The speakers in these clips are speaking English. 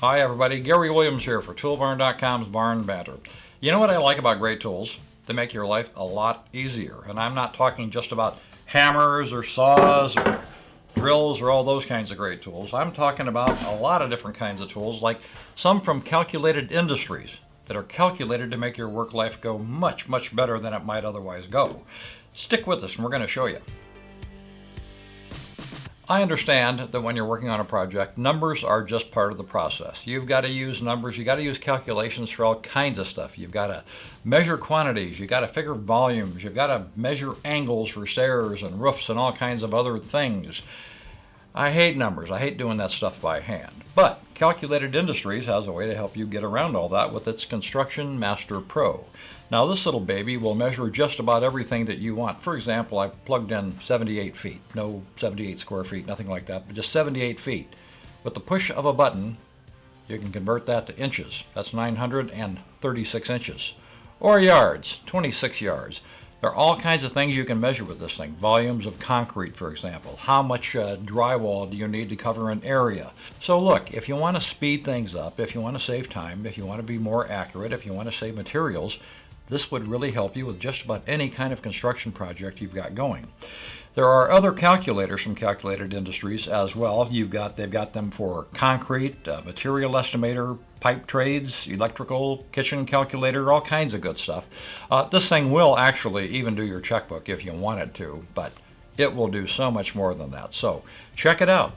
Hi everybody, Gary Williams here for Toolbarn.com's Barn Banter. You know what I like about great tools? They make your life a lot easier. And I'm not talking just about hammers or saws or drills or all those kinds of great tools. I'm talking about a lot of different kinds of tools, like some from Calculated Industries that are calculated to make your work life go much, much better than it might otherwise go. Stick with us and we're going to show you. I understand that when you're working on a project, numbers are just part of the process. You've got to use numbers, you've got to use calculations for all kinds of stuff. You've got to measure quantities, you've got to figure volumes, you've got to measure angles for stairs and roofs and all kinds of other things. I hate numbers, I hate doing that stuff by hand. But Calculated Industries has a way to help you get around all that with its Construction Master Pro. Now this little baby will measure just about everything that you want. For example, I plugged in 78 feet. No 78 square feet, nothing like that, but just 78 feet. With the push of a button, you can convert that to inches. That's 936 inches. Or yards, 26 yards. There are all kinds of things you can measure with this thing. Volumes of concrete, for example. How much drywall do you need to cover an area? So look, if you want to speed things up, if you want to save time, if you want to be more accurate, if you want to save materials, this would really help you with just about any kind of construction project you've got going. There are other calculators from Calculated Industries as well. They've got them for concrete, material estimator, pipe trades, electrical, kitchen calculator, all kinds of good stuff. This thing will actually even do your checkbook if you want it to, but it will do so much more than that. So check it out.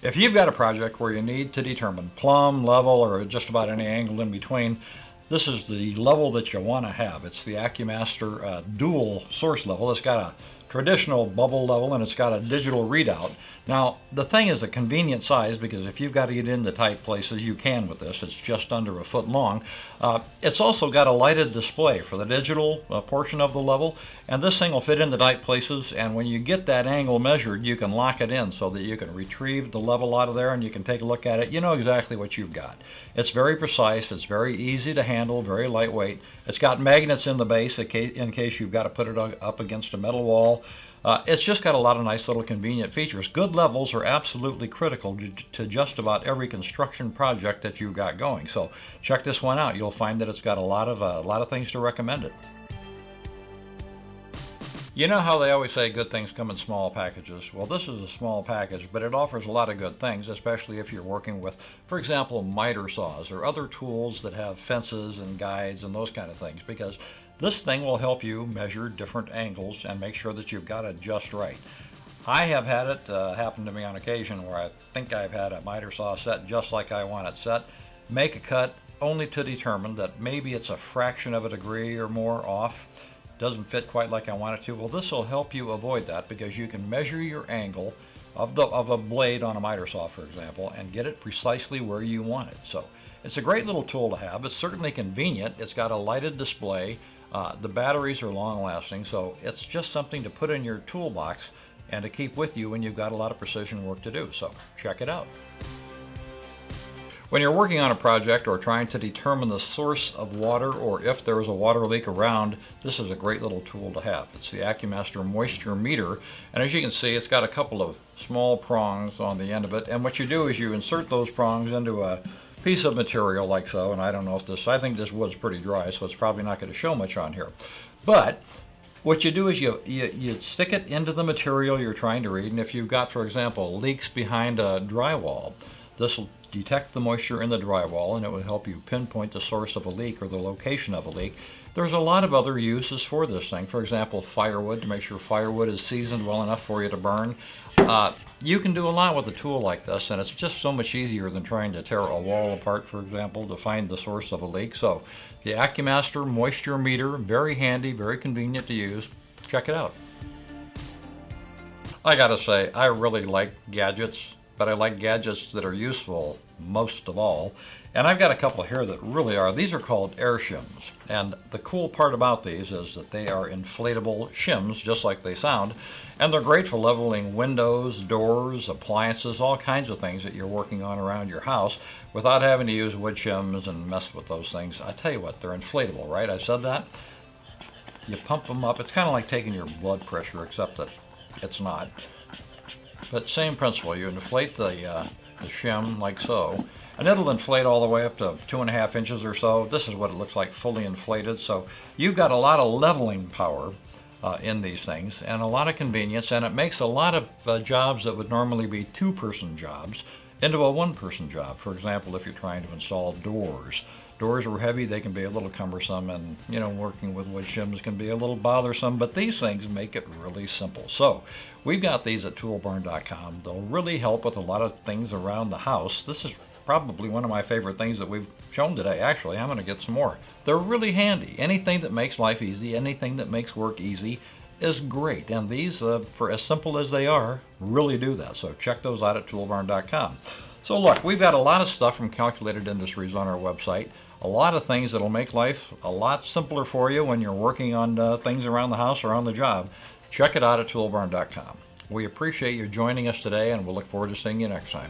If you've got a project where you need to determine plumb, level, or just about any angle in between, this is the level that you want to have. It's the AccuMaster dual source level. It's got a traditional bubble level and it's got a digital readout. Now the thing is a convenient size because if you've got to get into tight places you can with this. It's just under a foot long. It's also got a lighted display for the digital portion of the level, and this thing will fit into tight places, and when you get that angle measured you can lock it in so that you can retrieve the level out of there and you can take a look at it. You know exactly what you've got. It's very precise, it's very easy to handle, very lightweight. It's got magnets in the base in case you've got to put it up against a metal wall. It's just got a lot of nice little convenient features. Good levels are absolutely critical to just about every construction project that you've got going. So check this one out. You'll find that it's got a lot of things to recommend it. You know how they always say good things come in small packages? Well, this is a small package, but it offers a lot of good things, especially if you're working with, for example, miter saws or other tools that have fences and guides and those kind of things, because this thing will help you measure different angles and make sure that you've got it just right. I have had it happen to me on occasion where I think I've had a miter saw set just like I want it set, make a cut only to determine that maybe it's a fraction of a degree or more off. Doesn't fit quite like I want it to. Well, this will help you avoid that because you can measure your angle of a blade on a miter saw, for example, and get it precisely where you want it. So it's a great little tool to have. It's certainly convenient. It's got a lighted display. The batteries are long lasting, so it's just something to put in your toolbox and to keep with you when you've got a lot of precision work to do. So check it out. When you're working on a project or trying to determine the source of water or if there is a water leak around, this is a great little tool to have. It's the AccuMaster Moisture Meter, and as you can see, it's got a couple of small prongs on the end of it, and what you do is you insert those prongs into a piece of material like so, and I don't know if I think this wood's pretty dry, so it's probably not going to show much on here. But what you do is you stick it into the material you're trying to read, and if you've got, for example, leaks behind a drywall, this will detect the moisture in the drywall and it will help you pinpoint the source of a leak or the location of a leak. There's a lot of other uses for this thing. For example, firewood, to make sure firewood is seasoned well enough for you to burn. You can do a lot with a tool like this, and it's just so much easier than trying to tear a wall apart, for example, to find the source of a leak. So the AccuMaster Moisture Meter, very handy, very convenient to use. Check it out. I gotta say, I really like gadgets, but I like gadgets that are useful most of all. And I've got a couple here that really are. These are called air shims. And the cool part about these is that they are inflatable shims, just like they sound. And they're great for leveling windows, doors, appliances, all kinds of things that you're working on around your house without having to use wood shims and mess with those things. I tell you what, they're inflatable, right? I said that. You pump them up. It's kind of like taking your blood pressure, except that it's not. But same principle. You inflate the the shim like so, and it'll inflate all the way up to 2.5 inches or so. This is what it looks like fully inflated. So you've got a lot of leveling power in these things and a lot of convenience, and it makes a lot of jobs that would normally be two-person jobs into a one-person job. For example, if you're trying to install doors. Doors are heavy, they can be a little cumbersome, and working with wood shims can be a little bothersome, but these things make it really simple. So we've got these at toolbarn.com. They'll really help with a lot of things around the house. This is probably one of my favorite things that we've shown today. Actually, I'm going to get some more. They're really handy. Anything that makes life easy, anything that makes work easy is great. And these, for as simple as they are, really do that. So check those out at toolbarn.com. So look, we've got a lot of stuff from Calculated Industries on our website. A lot of things that'll make life a lot simpler for you when you're working on things around the house or on the job. Check it out at toolbarn.com. We appreciate you joining us today, and we'll look forward to seeing you next time.